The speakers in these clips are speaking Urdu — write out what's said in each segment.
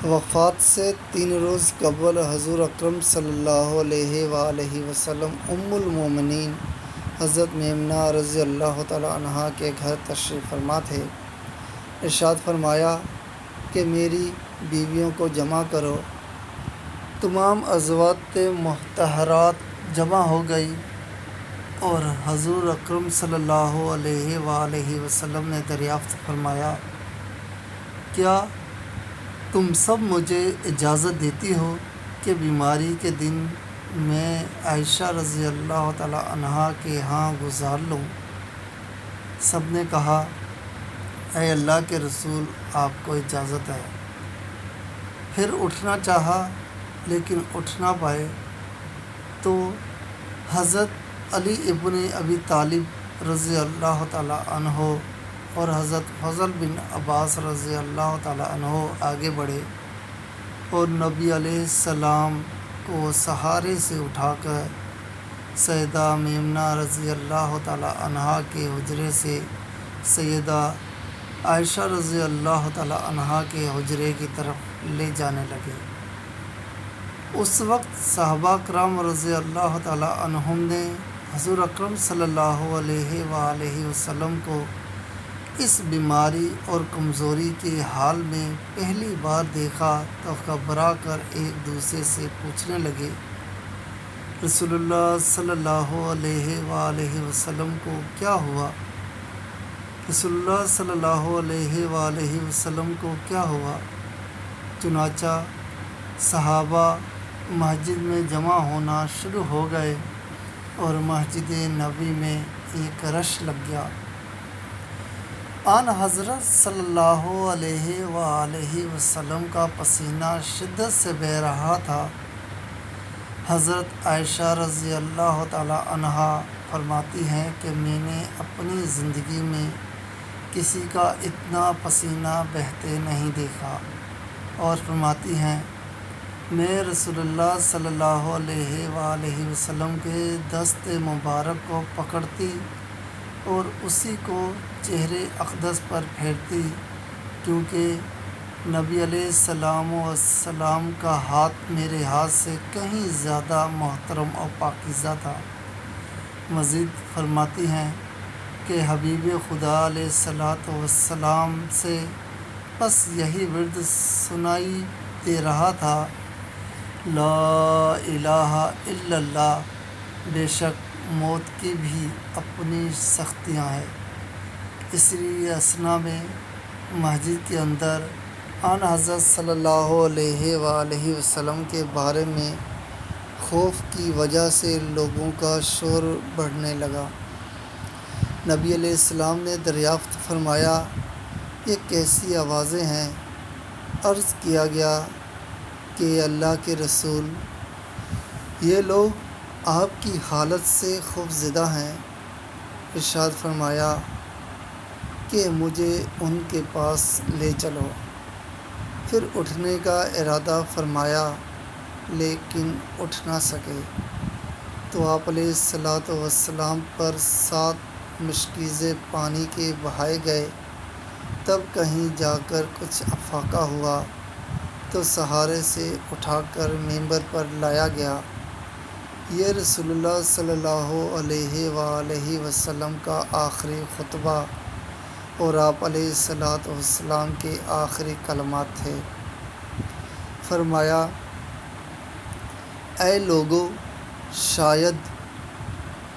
وفات سے 3 روز قبل حضور اکرم صلی اللہ علیہ وآلہ وسلم المومنین حضرت میمنہ رضی اللہ تعالیٰ عنہا کے گھر تشریف فرما تھے۔ ارشاد فرمایا کہ میری بیویوں کو جمع کرو۔ تمام ازواج مطہرات جمع ہو گئی اور حضور اکرم صلی اللہ علیہ وآلہ وسلم نے دریافت فرمایا، کیا تم سب مجھے اجازت دیتی ہو کہ بیماری کے دن میں عائشہ رضی اللہ تعالیٰ عنہا کے ہاں گزار لوں؟ سب نے کہا، اے اللہ کے رسول، آپ کو اجازت ہے۔ پھر اٹھنا چاہا لیکن اٹھ نہ پائے تو حضرت علی ابن ابی طالب رضی اللہ تعالیٰ عنہ اور حضرت فضل بن عباس رضی اللہ تعالیٰ عنہ آگے بڑھے اور نبی علیہ السلام کو سہارے سے اٹھا کر سیدہ میمنہ رضی اللہ تعالیٰ عنہا کے حجرے سے سیدہ عائشہ رضی اللہ تعالیٰ عنہا کے حجرے کی طرف لے جانے لگے۔ اس وقت صحابہ کرام رضی اللہ تعالیٰ عنہم نے حضور اکرم صلی اللہ علیہ وآلہ وسلم کو اس بیماری اور کمزوری کے حال میں پہلی بار دیکھا تو گھبرا کر ایک دوسرے سے پوچھنے لگے، رسول اللہ صلی اللہ علیہ وآلہ وسلم کو کیا ہوا؟ رسول اللہ صلی اللہ علیہ وآلہ وسلم کو کیا ہوا؟ چنانچہ صحابہ مسجد میں جمع ہونا شروع ہو گئے اور مسجد نبوی میں ایک رش لگ گیا۔ آن حضرت صلی اللہ علیہ وآلہ وسلم کا پسینہ شدت سے بہہ رہا تھا۔ حضرت عائشہ رضی اللہ تعالیٰ عنہا فرماتی ہیں کہ میں نے اپنی زندگی میں کسی کا اتنا پسینہ بہتے نہیں دیکھا، اور فرماتی ہیں میں رسول اللہ صلی اللہ علیہ وآلہ وسلم کے دست مبارک کو پکڑتی اور اسی کو چہرے اقدس پر پھیرتی، کیونکہ نبی علیہ السلام کا ہاتھ میرے ہاتھ سے کہیں زیادہ محترم اور پاکیزہ تھا۔ مزید فرماتی ہیں کہ حبیب خدا علیہ السلام سے بس یہی ورد سنائی دے رہا تھا، لا الہ الا اللہ، بے شک موت کی بھی اپنی سختیاں ہیں۔ اسی اثنا میں مسجد کے اندر آن حضرت صلی اللہ علیہ وآلہ وسلم کے بارے میں خوف کی وجہ سے لوگوں کا شور بڑھنے لگا۔ نبی علیہ السلام نے دریافت فرمایا، یہ کیسی آوازیں ہیں؟ عرض کیا گیا کہ اللہ کے رسول، یہ لوگ آپ کی حالت سے خوفزدہ ہیں۔ ارشاد فرمایا کہ مجھے ان کے پاس لے چلو۔ پھر اٹھنے کا ارادہ فرمایا لیکن اٹھ نہ سکے تو آپ علیہ السلام پر 7 مشکیزیں پانی کے بہائے گئے۔ تب کہیں جا کر کچھ افاقہ ہوا تو سہارے سے اٹھا کر ممبر پر لایا گیا۔ یہ رسول اللہ صلی اللہ علیہ وآلہ وسلم کا آخری خطبہ اور آپ علیہ السلام کے آخری کلمات تھے۔ فرمایا، اے لوگو، شاید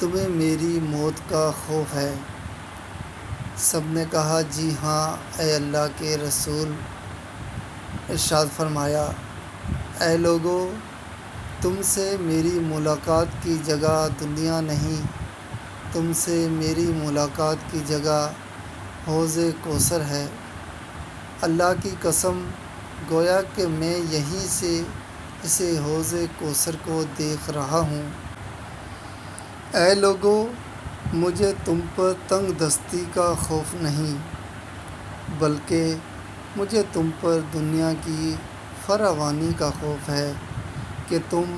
تمہیں میری موت کا خوف ہے۔ سب نے کہا، جی ہاں اے اللہ کے رسول۔ ارشاد فرمایا، اے لوگو، تم سے میری ملاقات کی جگہ دنیا نہیں، تم سے میری ملاقات کی جگہ حوض کوثر ہے۔ اللہ کی قسم، گویا کہ میں یہیں سے اسے حوض کوثر کو دیکھ رہا ہوں۔ اے لوگو، مجھے تم پر تنگ دستی کا خوف نہیں، بلکہ مجھے تم پر دنیا کی فراوانی کا خوف ہے کہ تم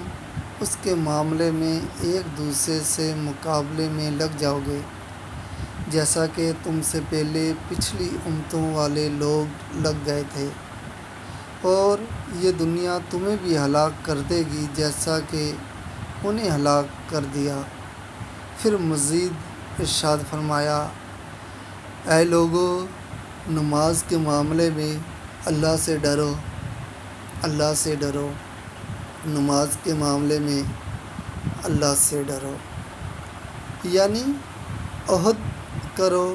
اس کے معاملے میں ایک دوسرے سے مقابلے میں لگ جاؤ گے، جیسا کہ تم سے پہلے پچھلی امتوں والے لوگ لگ گئے تھے۔ اور یہ دنیا تمہیں بھی ہلاک کر دے گی جیسا کہ انہیں ہلاک کر دیا۔ پھر مزید ارشاد فرمایا، اے لوگو، نماز کے معاملے میں اللہ سے ڈرو، اللہ سے ڈرو، نماز کے معاملے میں اللہ سے ڈرو۔ یعنی عہد کرو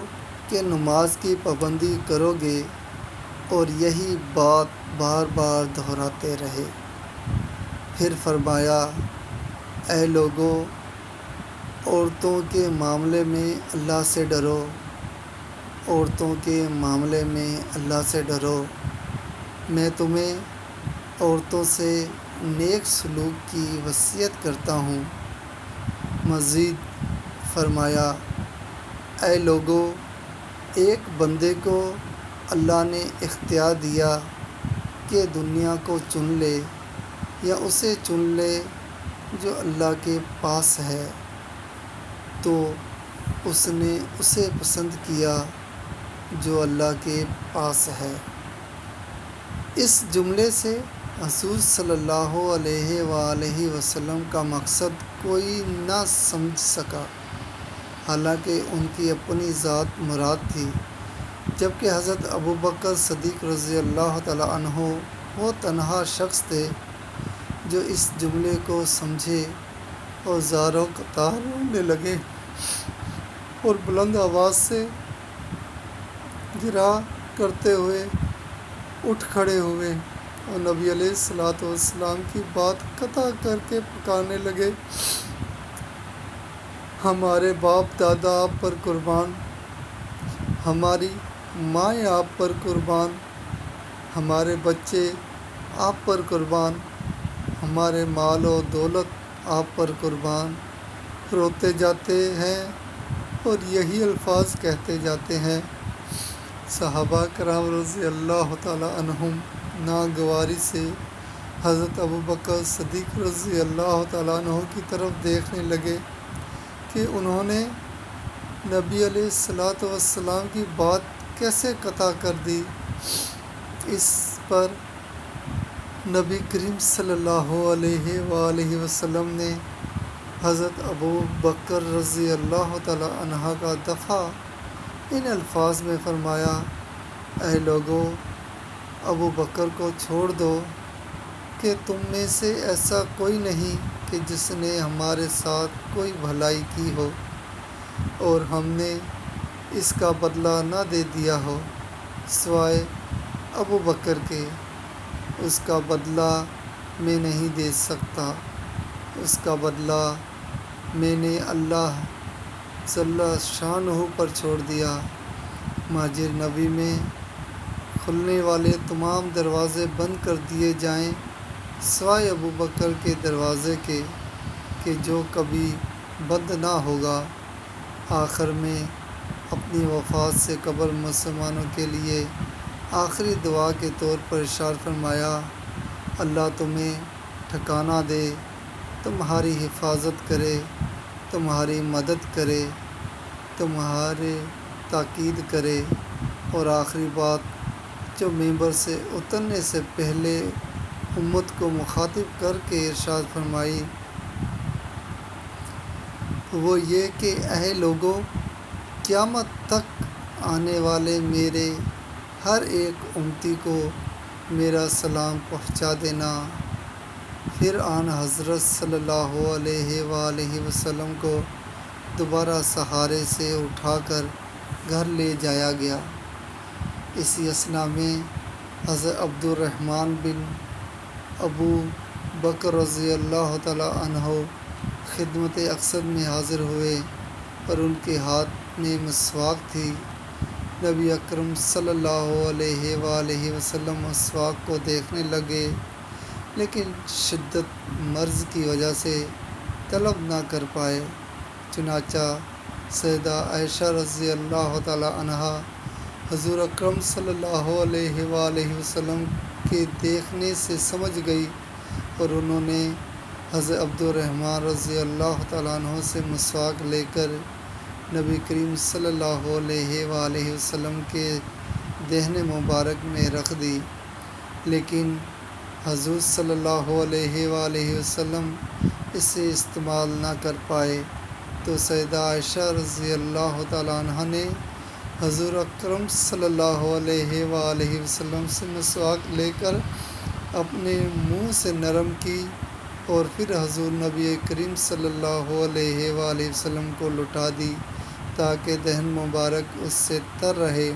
کہ نماز کی پابندی کرو گے اور یہی بات بار بار دہراتے رہے۔ پھر فرمایا، اے لوگو، عورتوں کے معاملے میں اللہ سے ڈرو، عورتوں کے معاملے میں اللہ سے ڈرو۔ میں تمہیں عورتوں سے نیک سلوک کی وصیت کرتا ہوں۔ مزید فرمایا، اے لوگو، ایک بندے کو اللہ نے اختیار دیا کہ دنیا کو چن لے یا اسے چن لے جو اللہ کے پاس ہے، تو اس نے اسے پسند کیا جو اللہ کے پاس ہے۔ اس جملے سے حضور صلی اللہ علیہ وآلہ وسلم کا مقصد کوئی نہ سمجھ سکا، حالانکہ ان کی اپنی ذات مراد تھی، جبکہ حضرت ابوبکر صدیق رضی اللہ تعالیٰ عنہ وہ تنہا شخص تھے جو اس جملے کو سمجھے اور زاروں قطار رونے لگے اور بلند آواز سے گرا کرتے ہوئے اٹھ کھڑے ہوئے اور نبی علیہ الصلوۃ والسلام کی بات قطع کر کے پکارنے لگے، ہمارے باپ دادا آپ پر قربان، ہماری مائیں آپ پر قربان، ہمارے بچے آپ پر قربان، ہمارے مال و دولت آپ پر قربان۔ روتے جاتے ہیں اور یہی الفاظ کہتے جاتے ہیں۔ صحابہ کرام رضی اللہ تعالیٰ عنہم ناگواری سے حضرت ابوبکر صدیق رضی اللہ تعالیٰ عنہ کی طرف دیکھنے لگے کہ انہوں نے نبی علیہ الصلوۃ والسلام کی بات کیسے قطع کر دی۔ اس پر نبی کریم صلی اللہ علیہ وآلہ وسلم نے حضرت ابوبکر رضی اللہ تعالیٰ عنہ کا دفاع ان الفاظ میں فرمایا، اے لوگو، ابوبکر کو چھوڑ دو کہ تم میں سے ایسا کوئی نہیں کہ جس نے ہمارے ساتھ کوئی بھلائی کی ہو اور ہم نے اس کا بدلہ نہ دے دیا ہو سوائے ابوبکر کے۔ اس کا بدلہ میں نہیں دے سکتا، اس کا بدلہ میں نے اللہ جل شانہ پر چھوڑ دیا۔ مہاجر نبی میں کھلنے والے تمام دروازے بند کر دیے جائیں سوائے ابوبکر کے دروازے کے، کہ جو کبھی بند نہ ہوگا۔ آخر میں اپنی وفات سے قبل مسلمانوں کے لیے آخری دعا کے طور پر ارشاد فرمایا، اللہ تمہیں ٹھکانہ دے، تمہاری حفاظت کرے، تمہاری مدد کرے، تمہارے تاکید کرے۔ اور آخری بات جو ممبر سے اترنے سے پہلے امت کو مخاطب کر کے ارشاد فرمائی وہ یہ کہ اے لوگو، قیامت تک آنے والے میرے ہر ایک امتی کو میرا سلام پہنچا دینا۔ پھر آن حضرت صلی اللہ علیہ وآلہ وسلم کو دوبارہ سہارے سے اٹھا کر گھر لے جایا گیا۔ اسی اثناء میں حضرت عبد الرحمن بن ابو بکر رضی اللہ تعالیٰ عنہ خدمت اقصد میں حاضر ہوئے اور ان کے ہاتھ میں مسواک تھی۔ نبی اکرم صلی اللہ علیہ وآلہ وسلم مسواک کو دیکھنے لگے، لیکن شدت مرض کی وجہ سے طلب نہ کر پائے۔ چنانچہ سیدہ عائشہ رضی اللہ تعالیٰ عنہا حضور اکرم صلی اللہ علیہ وآلہ وسلم کے دیکھنے سے سمجھ گئی اور انہوں نے حضرت عبد الرحمن رضی اللہ تعالیٰ عنہ سے مسواک لے کر نبی کریم صلی اللہ علیہ وآلہ وسلم کے دہن مبارک میں رکھ دی۔ لیکن حضور صلی اللہ علیہ وآلہ وسلم اسے استعمال نہ کر پائے تو سیدہ عائشہ رضی اللہ تعالیٰ عنہ نے حضور اکرم صلی اللہ علیہ وآلہ وسلم سے مسواک لے کر اپنے منہ سے نرم کی اور پھر حضور نبی کریم صلی اللہ علیہ وآلہ وسلم کو لٹا دی تاکہ دہن مبارک اس سے تر رہے۔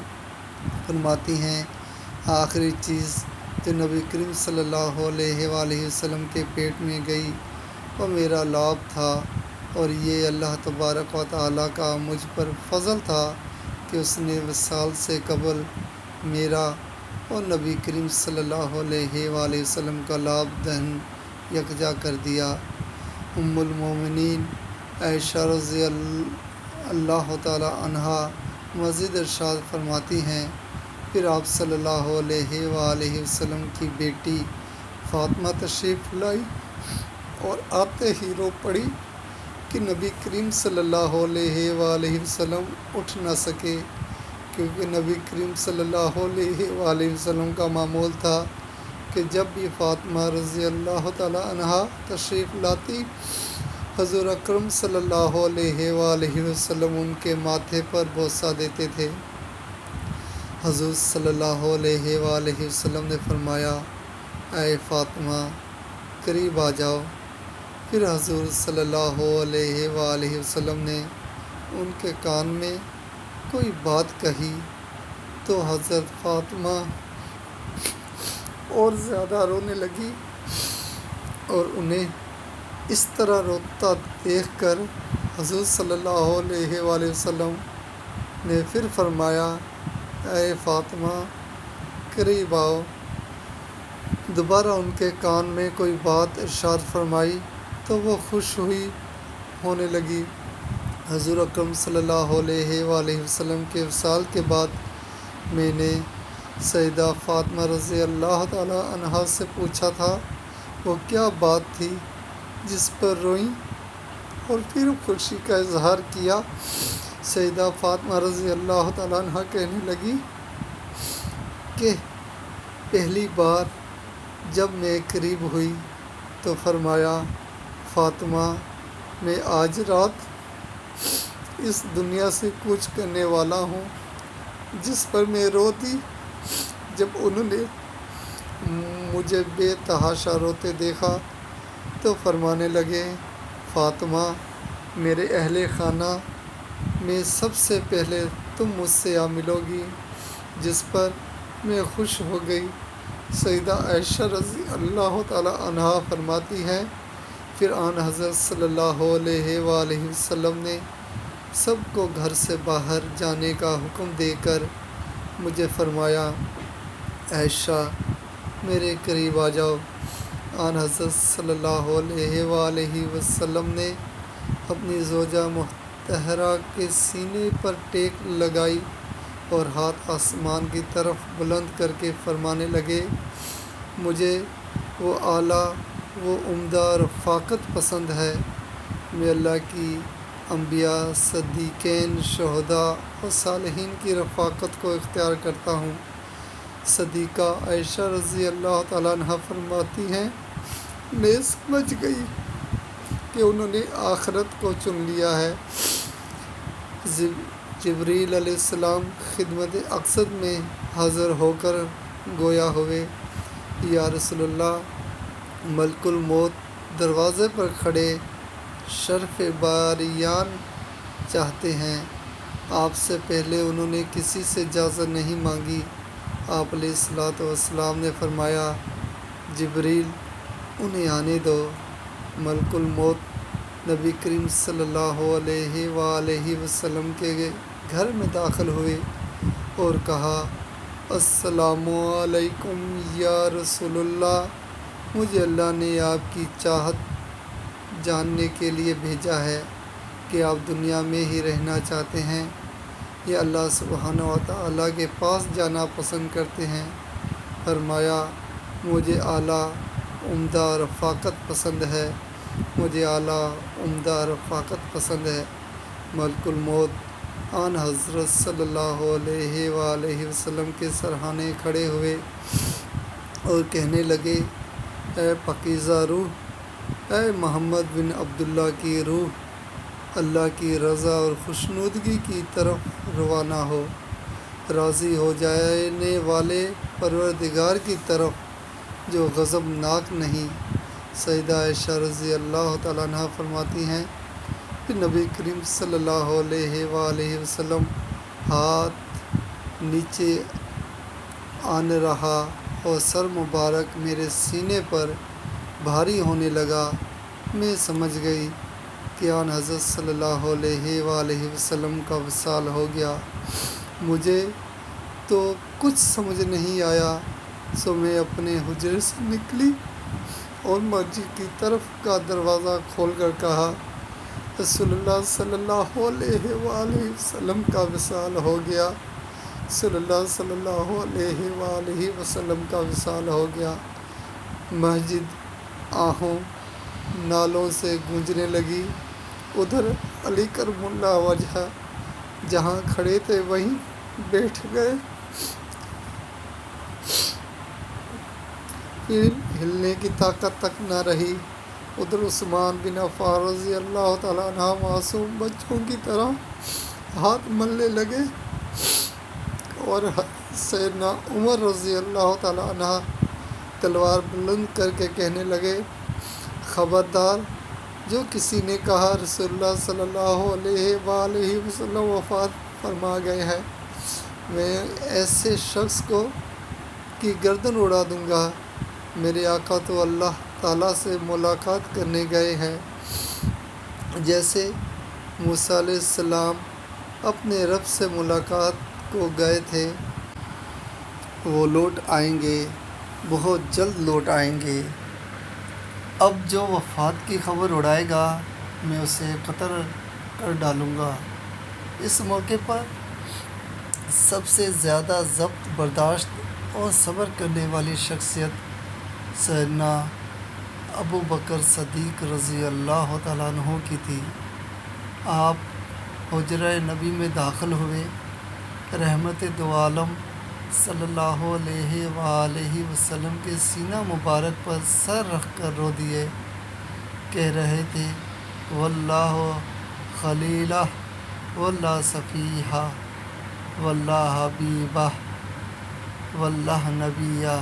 فرماتی ہیں آخری چیز جو نبی کریم صلی اللہ علیہ وآلہ وسلم کے پیٹ میں گئی وہ میرا لعاب تھا، اور یہ اللہ تبارک و تعالیٰ کا مجھ پر فضل تھا کہ اس نے وصال سے قبل میرا اور نبی کریم صلی اللہ علیہ وآلہ وسلم کا لعاب دہن یکجا کر دیا۔ ام المومنین عائشہ رضی اللہ تعالیٰ عنہا مزید ارشاد فرماتی ہیں پھر آپ صلی اللہ علیہ وآلہ وسلم کی بیٹی فاطمہ تشریف لائی اور آتے ہی رو پڑی کہ نبی کریم صلی اللہ علیہ وآلہ وسلم اٹھ نہ سکے، کیونکہ نبی کریم صلی اللہ علیہ وآلہ وسلم کا معمول تھا کہ جب بھی فاطمہ رضی اللہ تعالیٰ عنہا تشریف لاتی حضور اکرم صلی اللہ علیہ وآلہ وسلم ان کے ماتھے پر بوسہ دیتے تھے۔ حضور صلی اللہ علیہ وآلہ وسلم نے فرمایا اے فاطمہ قریب آ جاؤ۔ پھر حضور صلی اللہ علیہ وآلہ وسلم نے ان کے کان میں کوئی بات کہی تو حضرت فاطمہ اور زیادہ رونے لگی، اور انہیں اس طرح روتا دیکھ کر حضور صلی اللہ علیہ وآلہ وسلم نے پھر فرمایا اے فاطمہ قریب آؤ۔ دوبارہ ان کے کان میں کوئی بات ارشاد فرمائی تو وہ خوش ہونے لگی۔ حضور اکرم صلی اللہ علیہ وآلہ وسلم کے وصال کے بعد میں نے سیدہ فاطمہ رضی اللہ تعالیٰ عنہا سے پوچھا تھا وہ کیا بات تھی جس پر روئیں، اور پھر خوشی کا اظہار کیا۔ سیدہ فاطمہ رضی اللہ تعالیٰ عنہا کہنے لگی کہ پہلی بار جب میں قریب ہوئی تو فرمایا فاطمہ میں آج رات اس دنیا سے کوچ کرنے والا ہوں، جس پر میں رو دی۔ جب انہوں نے مجھے بے تحاشا روتے دیکھا تو فرمانے لگے فاطمہ میرے اہل خانہ میں سب سے پہلے تم مجھ سے آ ملو گی، جس پر میں خوش ہو گئی۔ سیدہ عائشہ رضی اللہ تعالیٰ عنہا فرماتی ہیں پھر آن حضرت صلی اللہ علیہ وآلہ وسلم نے سب کو گھر سے باہر جانے کا حکم دے کر مجھے فرمایا عائشہ میرے قریب آ جاؤ۔ آن حضرت صلی اللہ علیہ وآلہ وسلم نے اپنی زوجہ مطہرہ کے سینے پر ٹیک لگائی اور ہاتھ آسمان کی طرف بلند کر کے فرمانے لگے مجھے وہ اعلیٰ وہ عمدہ رفاقت پسند ہے، میں اللہ کی انبیاء، صدیقین، شہداء اور صالحین کی رفاقت کو اختیار کرتا ہوں۔ صدیقہ عائشہ رضی اللہ تعالیٰ عنہ فرماتی ہیں میں سمجھ گئی کہ انہوں نے آخرت کو چن لیا ہے۔ جبریل علیہ السلام خدمت اقصد میں حاضر ہو کر گویا ہوئے یا رسول اللہ ملک الموت دروازے پر کھڑے شرف باریان چاہتے ہیں۔ آپ سے پہلے انہوں نے کسی سے اجازت نہیں مانگی۔ آپ علیہ الصلوۃ والسلام نے فرمایا جبریل انہیں آنے دو۔ ملک الموت نبی کریم صلی اللہ علیہ وآلہ وسلم کے گھر میں داخل ہوئے اور کہا السلام علیکم یا رسول اللہ، مجھے اللہ نے آپ کی چاہت جاننے کے لیے بھیجا ہے کہ آپ دنیا میں ہی رہنا چاہتے ہیں یا اللہ سبحانہ و تعالیٰ کے پاس جانا پسند کرتے ہیں۔ فرمایا مجھے اعلیٰ عمدہ رفاقت پسند ہے، مجھے اعلیٰ عمدہ رفاقت پسند ہے۔ ملک الموت آن حضرت صلی اللہ علیہ وآلہ وسلم کے سرہانے کھڑے ہوئے اور کہنے لگے، اے پاکیزہ روح، اے محمد بن عبداللہ کی روح، اللہ کی رضا اور خوشنودگی کی طرف روانہ ہو، راضی ہو جانے والے پروردگار کی طرف جو غضبناک نہیں۔ سیدہ عائشہ رضی اللہ تعالیٰ عنہ فرماتی ہیں کہ نبی کریم صلی اللہ علیہ وآلہ وسلم ہاتھ نیچے آنے رہا اور سر مبارک میرے سینے پر بھاری ہونے لگا۔ میں سمجھ گئی کہ آن حضرت صلی اللہ علیہ وآلہ وسلم کا وصال ہو گیا۔ مجھے تو کچھ سمجھ نہیں آیا، سو میں اپنے حجرے سے نکلی اور مسجد کی طرف کا دروازہ کھول کر کہا، رسول اللہ صلی اللہ علیہ وآلہ وسلم کا وصال ہو گیا، رسول اللہ صلی اللہ علیہ وآلہ وسلم کا وصال ہو گیا۔ مسجد آہوں نالوں سے گونجنے لگی۔ ادھر علی کرم اللہ وجہ جہاں کھڑے تھے وہیں بیٹھ گئے، پھر ہلنے کی طاقت تک نہ رہی۔ ادھر عثمان بن عفان رضی اللہ تعالیٰ عنہ معصوم بچوں کی طرح ہاتھ ملنے لگے، اور سیدنا عمر رضی اللہ تعالیٰ عنہ تلوار بلند کر کے کہنے لگے، خبردار، جو کسی نے کہا رسول اللہ صلی اللہ علیہ وآلہ وسلم وفات فرما گئے ہیں، میں ایسے شخص کی گردن اڑا دوں گا۔ میرے آقا تو اللہ تعالیٰ سے ملاقات کرنے گئے ہیں، جیسے موسیٰ علیہ السلام اپنے رب سے ملاقات کو گئے تھے۔ وہ لوٹ آئیں گے، بہت جلد لوٹ آئیں گے۔ اب جو وفات کی خبر اڑائے گا میں اسے قتل کر ڈالوں گا۔ اس موقع پر سب سے زیادہ ضبط برداشت اور صبر کرنے والی شخصیت سیدنا ابو بکر صدیق رضی اللہ تعالیٰ عنہ کی تھی۔ آپ حجرہ نبی میں داخل ہوئے، رحمت دو عالم صلی اللہ علیہ وآلہ وسلم کے سینہ مبارک پر سر رکھ کر رو دیے، کہہ رہے تھے، واللہ خلیلہ، واللہ صفیہ، واللہ حبیبہ، واللہ نبیہ۔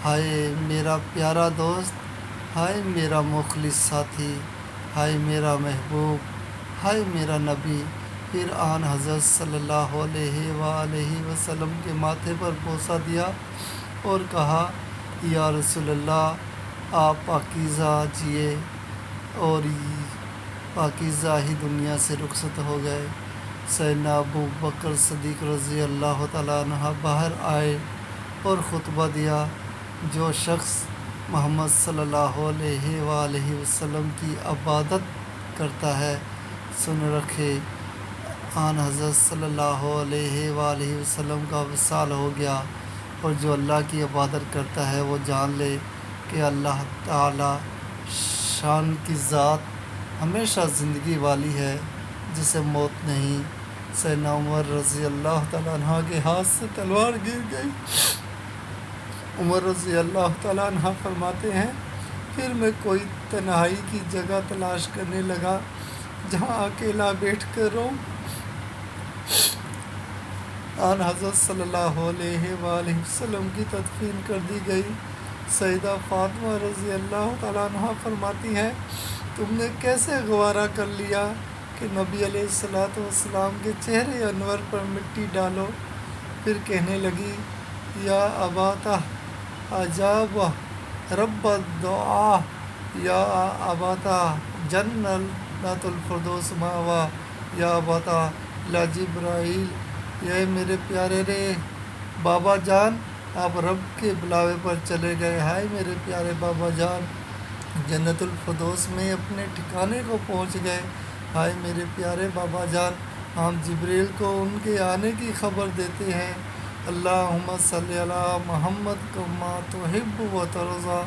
ہائے میرا پیارا دوست، ہائے میرا مخلص ساتھی، ہائے میرا محبوب، ہائے میرا نبی۔ پھر آن حضرت صلی اللہ علیہ وآلہ وسلم کے ماتھے پر بوسہ دیا اور کہا، یا رسول اللہ، آپ پاکیزہ جیے، اور پاکیزہ ہی دنیا سے رخصت ہو گئے۔ سیدنا ابو بکر صدیق رضی اللہ تعالیٰ عنہ باہر آئے اور خطبہ دیا، جو شخص محمد صلی اللہ علیہ وآلہ وسلم کی عبادت کرتا ہے، سن رکھے، آن حضرت صلی اللہ علیہ وآلہ وسلم کا وصال ہو گیا، اور جو اللہ کی عبادت کرتا ہے وہ جان لے کہ اللہ تعالیٰ شان کی ذات ہمیشہ زندگی والی ہے، جسے موت نہیں۔ سیدنا عمر رضی اللہ تعالیٰ عنہ کے ہاتھ سے تلوار گر گئی۔ عمر رضی اللہ تعالیٰ عنہ فرماتے ہیں، پھر میں کوئی تنہائی کی جگہ تلاش کرنے لگا جہاں اکیلا بیٹھ کر رہوں۔ آن حضرت صلی اللہ علیہ وآلہ وسلم کی تدفین کر دی گئی۔ سیدہ فاطمہ رضی اللہ تعالیٰ عنہ فرماتی ہیں، تم نے کیسے گوارا کر لیا کہ نبی علیہ السلام کے چہرے انور پر مٹی ڈالو؟ پھر کہنے لگی، یا اباتا اجاب رب الدعا، یا اباتا جنت الفردوس ماوا، یا اباتا لا جبرائیل۔ یہ میرے پیارے بابا جان، آپ رب کے بلاوے پر چلے گئے۔ ہائے میرے پیارے بابا جان، جنت الفردوس میں اپنے ٹھکانے کو پہنچ گئے۔ ہائے میرے پیارے بابا جان، ہم جبریل کو ان کے آنے کی خبر دیتے ہیں۔ اللہم صلی علی محمد کما تحب و ترضی۔